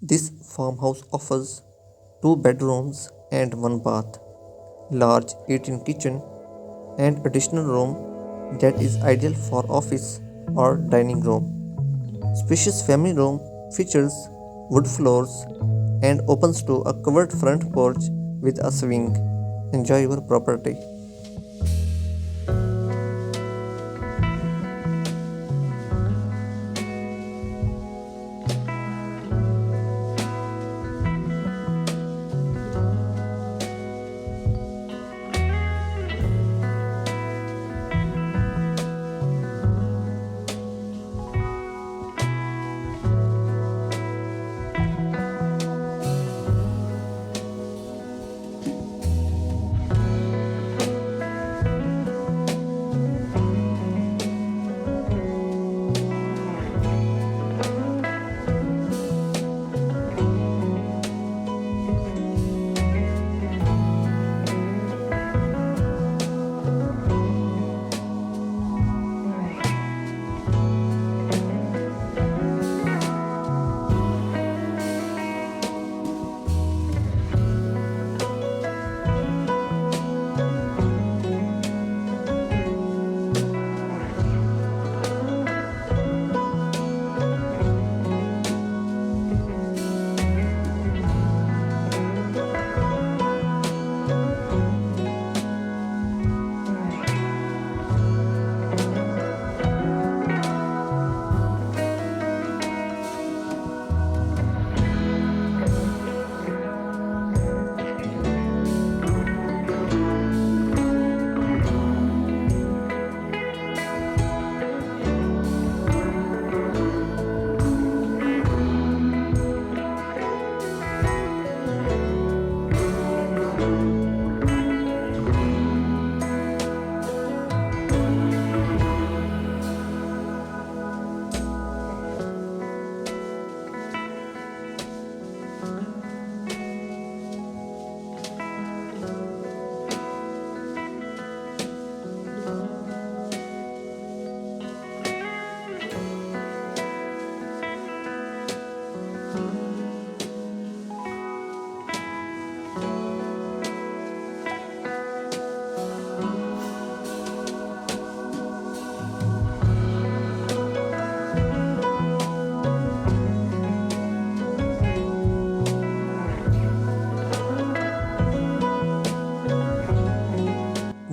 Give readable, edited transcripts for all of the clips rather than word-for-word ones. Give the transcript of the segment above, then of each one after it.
This farmhouse offers two bedrooms and one bath, large eat-in kitchen, and additional room that is ideal for office or dining room. Spacious family room features wood floors and opens to a covered front porch with a swing. Enjoy your property.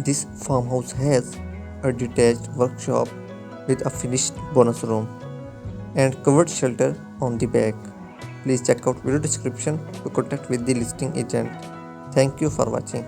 This farmhouse has a detached workshop with a finished bonus room and covered shelter on the back. Please check out video description to contact with the listing agent. Thank you for watching.